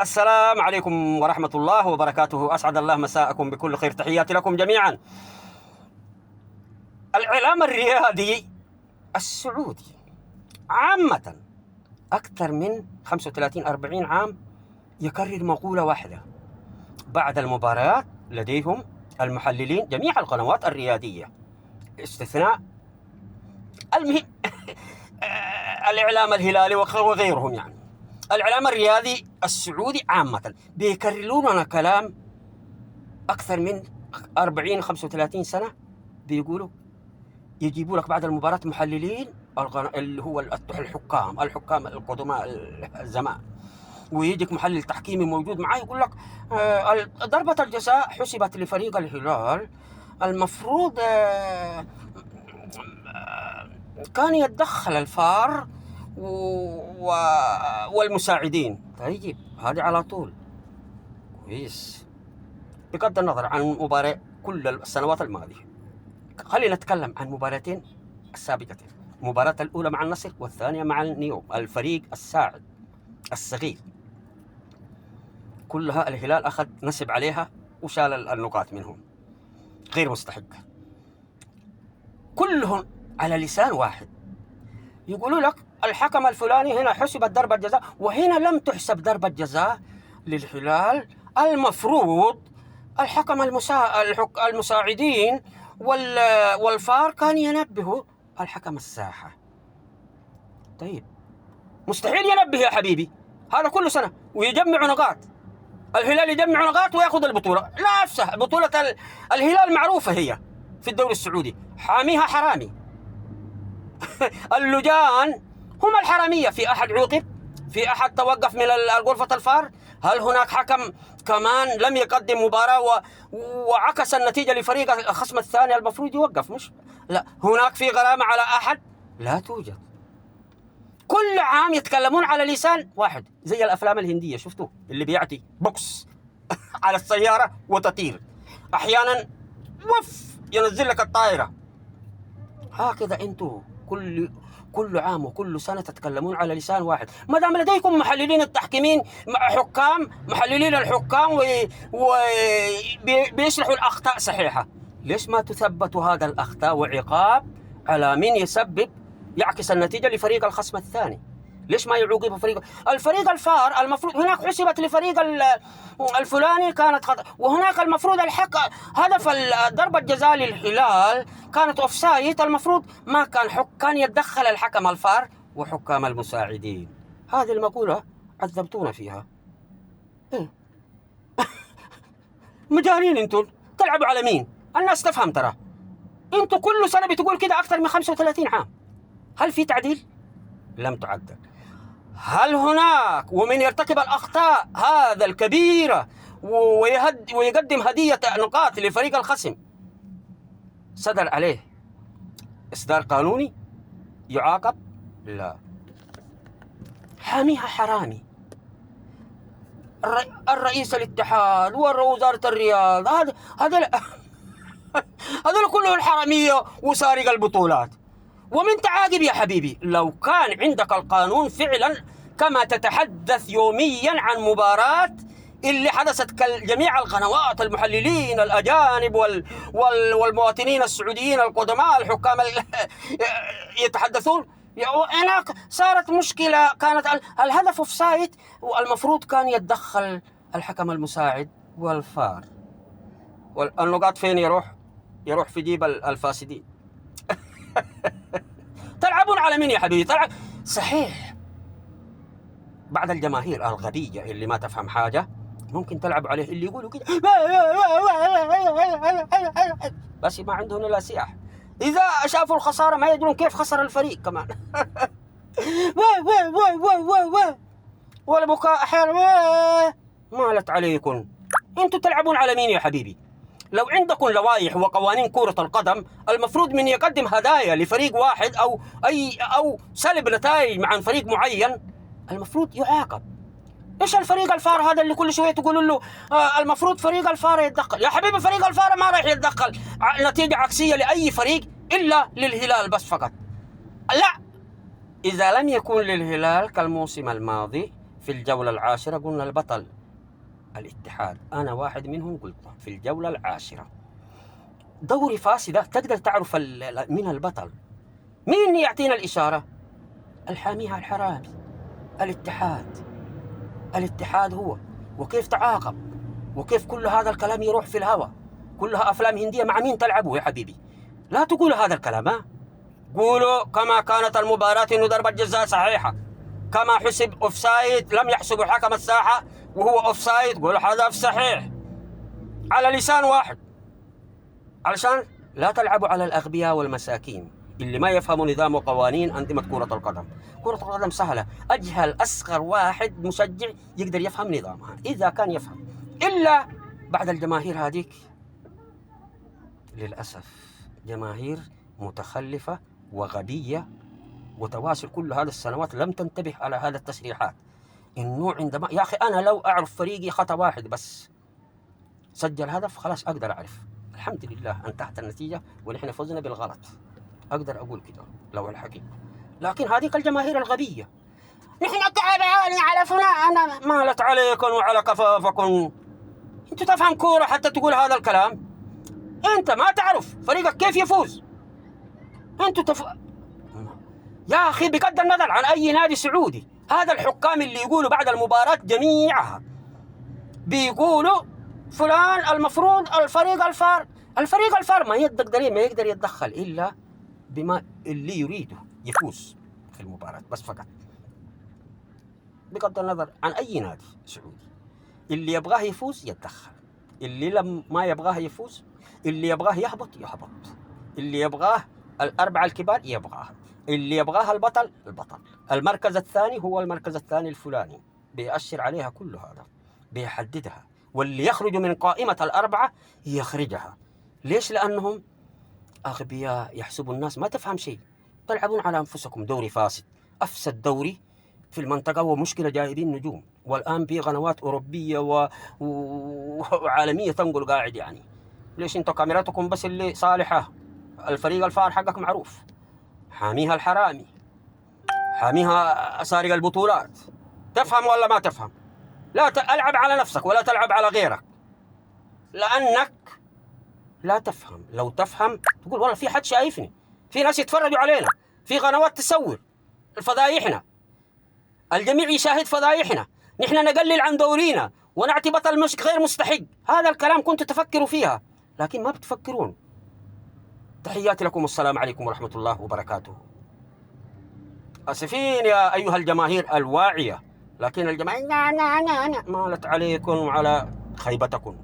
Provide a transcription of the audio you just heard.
السلام عليكم ورحمة الله وبركاته. أسعد الله مساءكم بكل خير. تحياتي لكم جميعا. الإعلام الرياضي السعودي عامة أكثر من 35-40 عام يكرر مقولة واحدة بعد المباريات. لديهم المحللين جميع القنوات الرياضية استثناء المهم الإعلام الهلالي وغيرهم، يعني الإعلام الرياضي السعودي عامة بيكررون لنا كلام أكثر من 40-35 سنة. بيقولوا يجيبوا لك بعد المباراة محللين اللي هو الحكام القدماء الزمان، ويجيك محلل تحكيمي موجود معاه يقول لك ضربة الجزاء حسبت لفريق الهلال، المفروض كان يتدخل الفار والمساعدين. طيب هذه على طول كويس. بغض النظر عن مباراة كل السنوات الماضية، خلينا نتكلم عن مباراتين السابقتين. المباراة الأولى مع النصر والثانية مع النيوم، الفريق الساعد الصغير. كلها الهلال أخذ نسب عليها وشال النقاط منهم غير مستحقة. كلهم على لسان واحد يقولوا لك الحكم الفلاني هنا حسبت ضربة جزاء وهنا لم تحسب ضربة جزاء للهلال. المفروض الحكم المساعدين والفار كان ينبهوا الحكم الساحة. طيب مستحيل ينبه يا حبيبي، هذا كل سنة ويجمع نقاط. الهلال يجمع نقاط ويأخذ البطولة. لا أفسح بطولة الهلال معروفة هي في الدوري السعودي، حاميها حرامي. اللجان هم الحرامية. في أحد عوقب؟ في أحد توقف من غرفة الفار؟ هل هناك حكم كمان لم يقدم مباراة وعكس النتيجة لفريق الخصم الثاني المفروض يوقف؟ مش لا. هناك في غرامة على أحد؟ لا توجد. كل عام يتكلمون على لسان واحد، زي الأفلام الهندية شفتوه اللي بيعطي بوكس على السيارة وتطير، أحيانا ينزل لك الطائرة. هكذا أنتوا كل عام وكل سنة تتكلمون على لسان واحد. ما دام لديكم محللين التحكيمين محللين الحكام وبيشرحوا الأخطاء صحيحة، ليش ما تثبت هذا الأخطاء وعقاب على من يسبب يعكس النتيجة لفريق الخصم الثاني؟ ليش ما يعوقب الفريق الفار؟ المفروض هناك حسبت لفريق الفلاني كانت خطأ، وهناك المفروض هدف ضربة جزاء للهلال كانت اوفسايد. المفروض ما كان يتدخل الحكم الفار وحكام المساعدين. هذه المقولة عذبتونا فيها. مجانين انتوا، تلعبوا على مين؟ الناس تفهم. ترى انتوا كل سنة بتقول كده أكثر من 35 عام. هل في تعديل؟ لم تعدل. هل هناك ومن يرتكب الأخطاء هذا الكبيرة ويقدم هدية نقاط لفريق الخصم صدر عليه إصدار قانوني يعاقب؟ لا. حاميها حرامي. الرئيس الاتحاد ووزارة الرياض هذا كله الحرامية وسارق البطولات. ومن تعاقب يا حبيبي؟ لو كان عندك القانون فعلا كما تتحدث يوميا عن مباراة اللي حدثت كجميع القنوات، المحللين الأجانب والمواطنين السعوديين القدماء الحكام يتحدثون. هناك صارت مشكلة، كانت الهدف اوفسايد والمفروض كان يتدخل الحكم المساعد والفار. والنقاط فين يروح في جيب الفاسدين. تلعبون على مين يا حبيبي؟ صحيح بعض الجماهير الغبية اللي ما تفهم حاجة ممكن تلعب عليه، اللي يقولوا كده بس ما عندهم إلا سياح. إذا شافوا الخسارة ما يدرون كيف خسر الفريق كمان. والبكاء أحيانا. مالت عليكم، أنتوا تلعبون على مين يا حبيبي؟ لو عندكم لوائح وقوانين كرة القدم المفروض من يقدم هدايا لفريق واحد أو سلب نتائج عن فريق معين المفروض يعاقب. إيش الفريق الفار هذا اللي كل شوية تقولوا له المفروض فريق الفار يتدخل؟ يا حبيبي فريق الفار ما راح يتدخل نتيجة عكسية لأي فريق إلا للهلال بس فقط. لا، إذا لم يكن للهلال كالموسم الماضي في الجولة العاشرة قلنا البطل الاتحاد، أنا واحد منهم قلت في الجولة العاشرة. دوري فاسدة تقدر تعرف من البطل. مين يعطينا الإشارة؟ الحاميها الحرامي، الاتحاد. الاتحاد هو، وكيف تعاقب، وكيف كل هذا الكلام يروح في الهواء. كلها أفلام هندية. مع مين تلعبوا يا حبيبي؟ لا تقول هذا الكلام. قولوا كما كانت المباراة إنه ضربة جزاء صحيحة، كما حسب أوفسايد لم يحسب حكم الساحة وهو أوفسايد، قول هذا صحيح على لسان واحد، علشان لا تلعبوا على الأغبياء والمساكين اللي ما يفهموا نظام وقوانين أنظمة كرة القدم. كرة القدم سهلة، أجهل أصغر واحد مشجع يقدر يفهم نظامها إذا كان يفهم، إلا بعد الجماهير هذيك للأسف جماهير متخلفة وغبية وتواصل كل هذه السنوات لم تنتبه على هذا التشريحات. إنه عندما يا أخي أنا لو أعرف فريقي خطأ واحد بس سجل هدف خلاص أقدر أعرف الحمد لله انتهت النتيجة ونحن فزنا بالغلط، أقدر أقول كده لو الحقيقة. لكن هذيك الجماهير الغبية نحن تعبانين على فلان، أنا مالت عليكم وعلى كفافكم. أنت تفهم كورة حتى تقول هذا الكلام؟ أنت ما تعرف فريقك كيف يفوز. يا أخي بقدر النظر عن أي نادي سعودي، هذا الحكام اللي يقولوا بعد المباراة جميعها بيقولوا فلان المفروض الفريق الفار ما يقدر يتدخل إلا بما اللي يريده يفوز في المباراة بس فقط، بغض النظر عن أي نادي سعودي. اللي يبغاه يفوز يتدخل، اللي ما يبغاه يفوز، اللي يبغاه يهبط، اللي يبغاه الأربعة الكبار يبغاه، اللي يبغاه البطل، المركز الثاني هو المركز الثاني الفلاني، بيأشر عليها كل هذا، بيحددها، واللي يخرج من قائمة الأربعة يخرجها. ليش؟ لأنهم أغبياء يحسبوا الناس ما تفهم شيء. تلعبون على أنفسكم دوري فاسد، أفسد دوري في المنطقة، ومشكلة جايبين نجوم، والآن في قنوات أوروبية وعالمية تنقل قاعد. يعني ليش انتوا كاميراتكم بس اللي صالحة؟ الفريق الفار حقك معروف، حاميها الحرامي، حاميها سارق البطولات. تفهم ولا ما تفهم؟ لا تلعب على نفسك ولا تلعب على غيرك، لأنك لا تفهم. لو تفهم تقول والله في حد شايفني، في ناس يتفرجوا علينا، في قنوات تصور فضايحنا، الجميع يشاهد فضايحنا، نحن نقلل عن دورينا ونعطي بطل مش غير مستحق. هذا الكلام كنت تفكروا فيها لكن ما بتفكرون. تحياتي لكم، والسلام عليكم ورحمة الله وبركاته. أسفين يا أيها الجماهير الواعية، لكن الجماهير مالت عليكم وعلى خيبتكم.